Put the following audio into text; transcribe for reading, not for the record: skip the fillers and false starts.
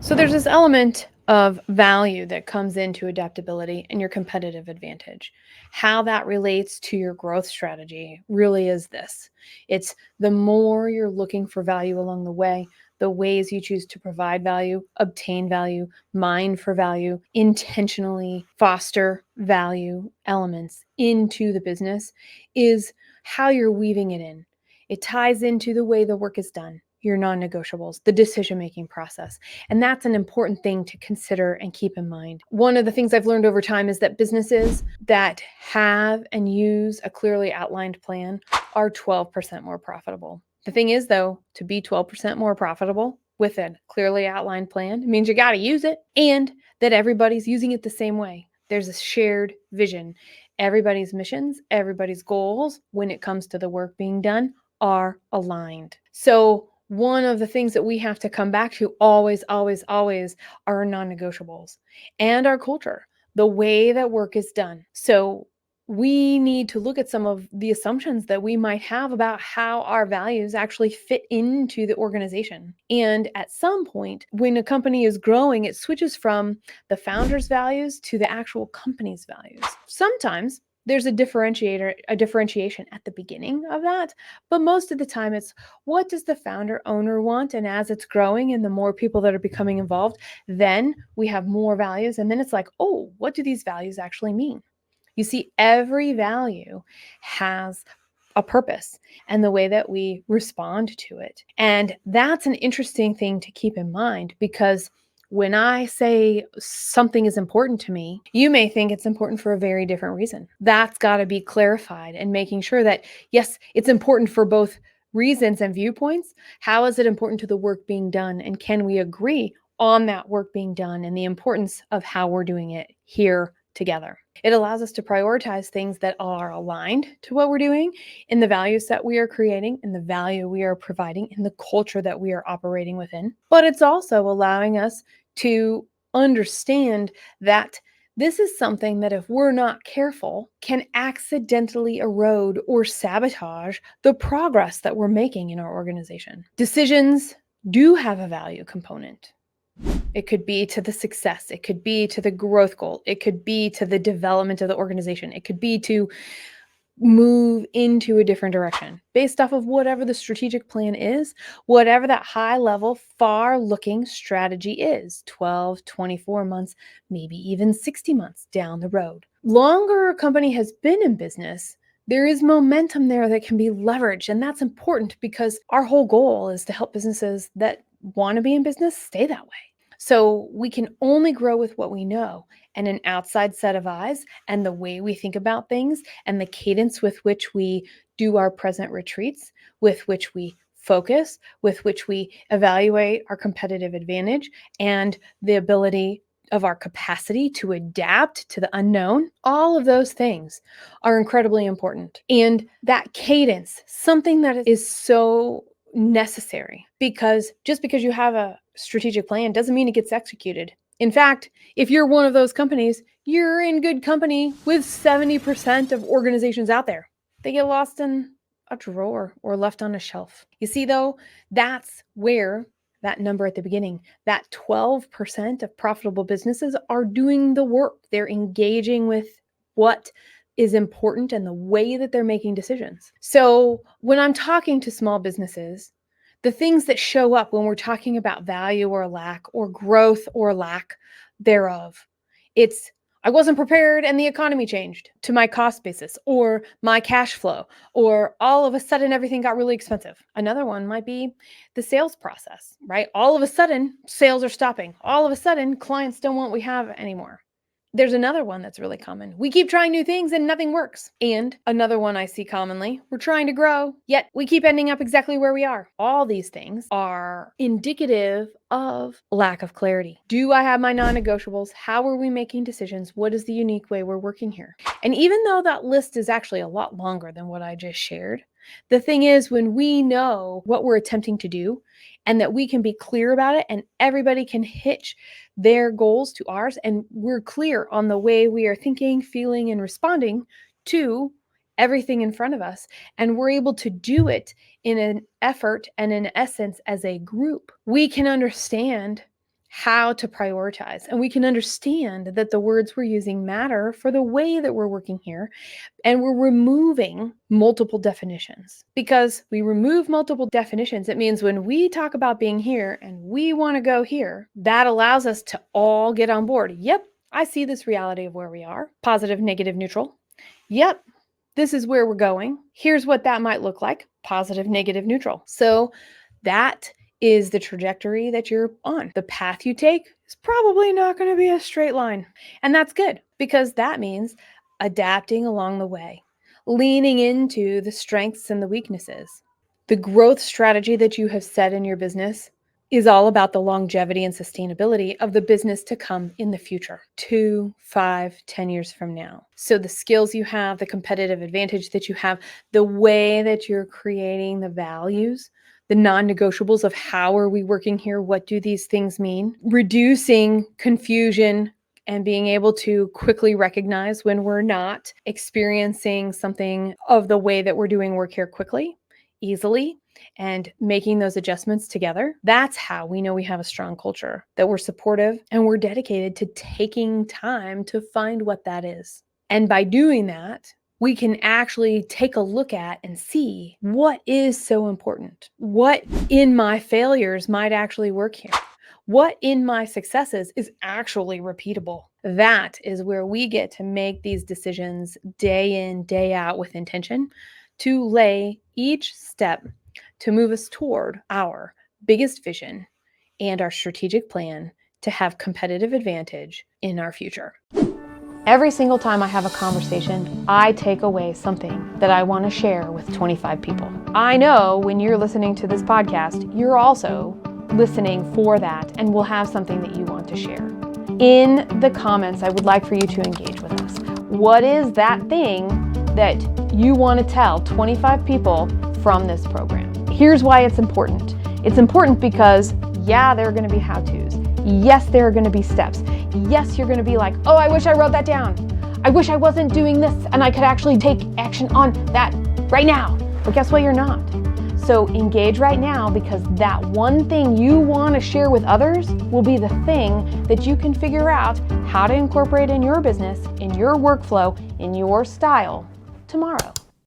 So there's this element of value that comes into adaptability and your competitive advantage. How that relates to your growth strategy really is this. It's the more you're looking for value along the way, the ways you choose to provide value, obtain value, mine for value, intentionally foster value elements into the business is how you're weaving it in. It ties into the way the work is done, your non negotiables, the decision making process. And that's an important thing to consider and keep in mind. One of the things I've learned over time is that businesses that have and use a clearly outlined plan are 12% more profitable. The thing is, though, to be 12% more profitable with a clearly outlined plan means you got to use it and that everybody's using it the same way. There's a shared vision. Everybody's missions, everybody's goals when it comes to the work being done are aligned. So one of the things that we have to come back to always, always, always are non-negotiables and our culture, the way that work is done. So we need to look at some of the assumptions that we might have about how our values actually fit into the organization. And at some point, when a company is growing, it switches from the founder's values to the actual company's values. Sometimes there's a differentiation at the beginning of that, but most of the time it's what does the founder owner want? And as it's growing and the more people that are becoming involved, then we have more values. And then it's like, oh, what do these values actually mean? You see, every value has a purpose and the way that we respond to it. And that's an interesting thing to keep in mind because when I say something is important to me, you may think it's important for a very different reason. That's got to be clarified and making sure that, yes, it's important for both reasons and viewpoints. How is it important to the work being done? And can we agree on that work being done and the importance of how we're doing it here together? It allows us to prioritize things that are aligned to what we're doing in the values that we are creating, in the value we are providing, in the culture that we are operating within. But it's also allowing us to understand that this is something that if we're not careful can accidentally erode or sabotage the progress that we're making in our organization. Decisions do have a value component. It could be to the success. It could be to the growth goal. It could be to the development of the organization. It could be to move into a different direction based off of whatever the strategic plan is, whatever that high level, far looking strategy is 12, 24 months, maybe even 60 months down the road. Longer a company has been in business, there is momentum there that can be leveraged. And that's important because our whole goal is to help businesses that want to be in business stay that way. So we can only grow with what we know and an outside set of eyes and the way we think about things and the cadence with which we do our present retreats, with which we focus, with which we evaluate our competitive advantage and the ability of our capacity to adapt to the unknown. All of those things are incredibly important. And that cadence, something that is so necessary, because just because you have a strategic plan doesn't mean it gets executed. In fact, if you're one of those companies, you're in good company with 70% of organizations out there. They get lost in a drawer or left on a shelf. You see, though, that's where that number at the beginning, that 12% of profitable businesses are doing the work. They're engaging with what is important and the way that they're making decisions. So when I'm talking to small businesses, the things that show up when we're talking about value or lack or growth or lack thereof, it's I wasn't prepared and the economy changed to my cost basis or my cash flow, or all of a sudden everything got really expensive. Another one might be the sales process, right? All of a sudden sales are stopping. All of a sudden clients don't want what we have anymore. There's another one that's really common. We keep trying new things and nothing works. And another one I see commonly, we're trying to grow, yet we keep ending up exactly where we are. All these things are indicative of lack of clarity. Do I have my non-negotiables? How are we making decisions? What is the unique way we're working here? And even though that list is actually a lot longer than what I just shared, the thing is, when we know what we're attempting to do and that we can be clear about it and everybody can hitch their goals to ours, and we're clear on the way we are thinking, feeling, and responding to everything in front of us, and we're able to do it in an effort and in essence as a group, we can understand how to prioritize. And we can understand that the words we're using matter for the way that we're working here. And we're removing multiple definitions. Because we remove multiple definitions, it means when we talk about being here and we want to go here, that allows us to all get on board. Yep, I see this reality of where we are. Positive, negative, neutral. Yep, this is where we're going. Here's what that might look like. Positive, negative, neutral. So that is the trajectory that you're on. The path you take is probably not going to be a straight line. And that's good, because that means adapting along the way, leaning into the strengths and the weaknesses. The growth strategy that you have set in your business is all about the longevity and sustainability of the business to come in the future, 2, 5, 10 years from now. So the skills you have, the competitive advantage that you have, the way that you're creating the values, the non-negotiables of how are we working here, what do these things mean, reducing confusion and being able to quickly recognize when we're not experiencing something of the way that we're doing work here quickly, easily, and making those adjustments together. That's how we know we have a strong culture, that we're supportive and we're dedicated to taking time to find what that is. And by doing that, we can actually take a look at and see what is so important. What in my failures might actually work here. What in my successes is actually repeatable. That is where we get to make these decisions day in, day out with intention to lay each step to move us toward our biggest vision and our strategic plan to have competitive advantage in our future. Every single time I have a conversation, I take away something that I want to share with 25 people. I know when you're listening to this podcast, you're also listening for that and will have something that you want to share. In the comments, I would like for you to engage with us. What is that thing that you want to tell 25 people from this program? Here's why it's important. It's important because, yeah, there are going to be how-tos. Yes, there are going to be steps. Yes, you're going to be like, oh, I wish I wrote that down. I wish I wasn't doing this and I could actually take action on that right now. But guess what? You're not. So engage right now, because that one thing you want to share with others will be the thing that you can figure out how to incorporate in your business, in your workflow, in your style tomorrow.